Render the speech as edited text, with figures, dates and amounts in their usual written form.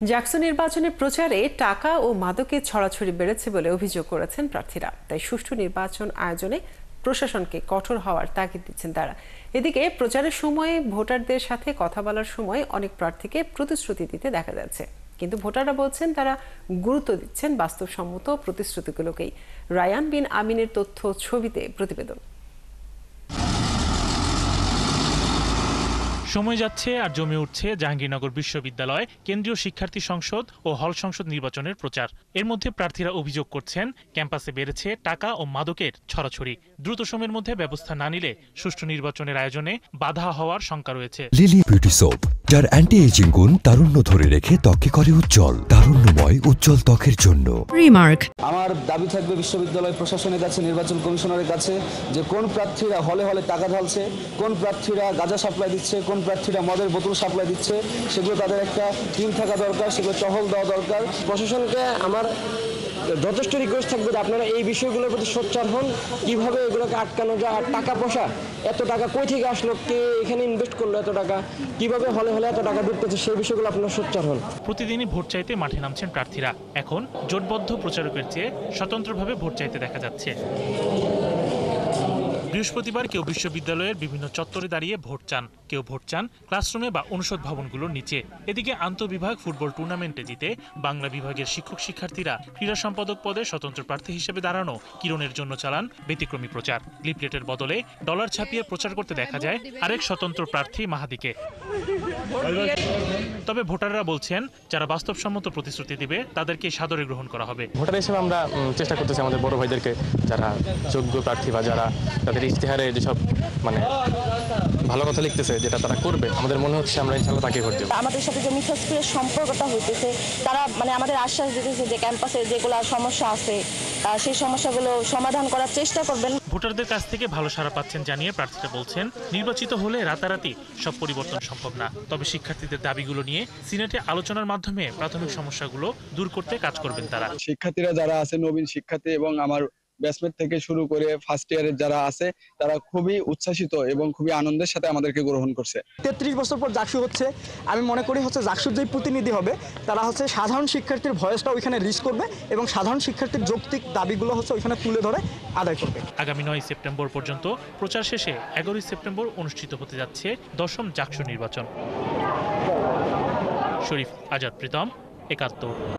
জাকসু নির্বাচনের প্রচারে টাকা ও মাদকের ছড়াছড়ি বেড়েছে বলে অভিযোগ করেছেন প্রার্থীরা। তাই সুষ্ঠু নির্বাচন আয়োজনে প্রশাসনকে কঠোর হওয়ার তাগিদ দিচ্ছেন তারা। এদিকে প্রচারের সময় ভোটারদের সাথে কথা বলার সময় অনেক প্রার্থীকে প্রতিশ্রুতি দিতে দেখা যাচ্ছে, কিন্তু ভোটাররা বলছেন তারা গুরুত্ব দিচ্ছেন বাস্তবসম্মত প্রতিশ্রুতিগুলোকেই। রায়ান বিন আমিনের তথ্য ছবিতে প্রতিবেদন। সময় যাচ্ছে আর জমে উঠছে জাহাঙ্গীরনগর বিশ্ববিদ্যালয় কেন্দ্রীয় শিক্ষার্থী সংসদ ও হল সংসদ নির্বাচনের প্রচার। এর মধ্যে প্রার্থীরা অভিযোগ করছেন ক্যাম্পাসে বেড়েছে টাকা ও মাদকের ছড়াছড়ি। দ্রুত সময়ের মধ্যে ব্যবস্থা না নিলে সুষ্ঠু নির্বাচনের আয়োজনে বাধা হওয়ার শঙ্কা রয়েছে। লিলি বিউটি সোপ, যার অ্যান্টি এজিং গুণ তারুণ্য ধরে রেখে ত্বকে করে উজ্জ্বল, তারুণ্যময় উজ্জ্বল ত্বকের জন্য। রিমার্ক। আমার দাবি থাকবে বিশ্ববিদ্যালয় প্রশাসনের কাছে, নির্বাচন কমিশনারের কাছে, যে কোন প্রার্থীরা হলে হলে টাকা ঢালছে, কোন প্রার্থীরা গাঁজা সাপ্লাই দিচ্ছে, কোন প্রার্থীরা মদের বোতল সাপ্লাই দিচ্ছে, সেগুলো তাদের একটা টিম থাকা দরকার, সেগুলো টহল দেওয়া দরকার। প্রশাসনকে আমার যথেষ্ট রিকোয়েস্ট থাকবে যে আপনারা এই বিষয়গুলোর প্রতি সোচ্চার হন, কিভাবে এগুলোকে আটকানো যায়। আর টাকা পয়সা, এত টাকা কই থেকে আসলো, কে এখানে ইনভেস্ট করলো এত টাকা, কিভাবে হলে হলে এত টাকা ঢুকতেছে, সেই বিষয়গুলো আপনারা সোচ্চার হন। প্রতিদিনই ভোট চাইতে মাঠে নামছেন প্রার্থীরা। এখন জোটবদ্ধ প্রচারকের চেয়ে স্বতন্ত্রভাবে ভোট চাইতে দেখা যাচ্ছে। বৃহস্পতিবার কেউ বিশ্ববিদ্যালয়ের বিভিন্ন চত্বরে দাঁড়িয়ে ভোট চান, কেউ ভোট চান ক্লাসরুমে বা অনুষদ ভবনগুলোর নিচে। এদিকে আন্তঃবিভাগ ফুটবল টুর্নামেন্টে জিতে বাংলা বিভাগের শিক্ষক শিক্ষার্থীরা ক্রীড়া সম্পাদক পদে স্বতন্ত্র প্রার্থী হিসেবে দাঁড়ানো কিরণের জন্য চালান ব্যতিক্রমী প্রচার। লিফলেটের বদলে ডলার ছাপিয়ে প্রচার করতে দেখা যায় আরেক স্বতন্ত্র প্রার্থী মাহাদিকে। তবে ভোটাররা বলছেন যারা বাস্তবসম্মত প্রতিশ্রুতি দিবে তাদেরকে সাদরে গ্রহণ করা হবে। ভোটার হিসেবে আমরা চেষ্টা করতেছি আমাদের বড় ভাইদেরকে, যারা যোগ্য প্রার্থী বা যারা তাদের ইশতেহারে যেসব ভালো কথা লিখতেছে, যেটা তারা করবে, আমাদের মনে হচ্ছে আমরা ইনশাআল্লাহ তাকে ভোট দেব। আমাদের সাথে যে মিথস্ক্রিয়ার সম্পর্কটা হইতেছে, তারা আমাদের আশ্বাস দিতেছে যে ক্যাম্পাসে যেগুলো সমস্যা আছে সেই সমস্যাগুলো সমাধান করার চেষ্টা করবেন। ভোটারদের কাছ থেকে ভালো সাড়া পাচ্ছেন জানিয়ে প্রার্থীরা বলছেন নির্বাচিত হলে রাতারাতি সব পরিবর্তন সম্ভব না। তবে শিক্ষার্থীদের দাবিগুলো নিয়ে সিনেটে আলোচনার মাধ্যমে প্রাথমিক সমস্যাগুলো দূর করতে কাজ করবেন তারা। শিক্ষার্থীরা যারা আছে, নবীন শিক্ষার্থী এবং আমার ব্যাচমেট থেকে শুরু করে ফার্স্ট ইয়ারের যারা আছে, তারা খুবই উচ্ছ্বাসিত এবং খুবই আনন্দের সাথে আমাদেরকে গ্রহণ করছে। 33 বছর পর জাকসু হচ্ছে, আমি মনে করি জাকসুর যে প্রতিনিধি হবে তারা সাধারণ শিক্ষার্থীর ভয়েসটা ওইখানে রিচ করবে এবং সাধারণ শিক্ষার্থীর যৌক্তিক দাবিগুলো ওইখানে তুলে ধরে আদায় করবে। আগামী 9 সেপ্টেম্বর পর্যন্ত প্রচার শেষে 11 সেপ্টেম্বর অনুষ্ঠিত হতে যাচ্ছে 10ম জাকসু নির্বাচন। শরীফ আজাদ প্রীতম, 71।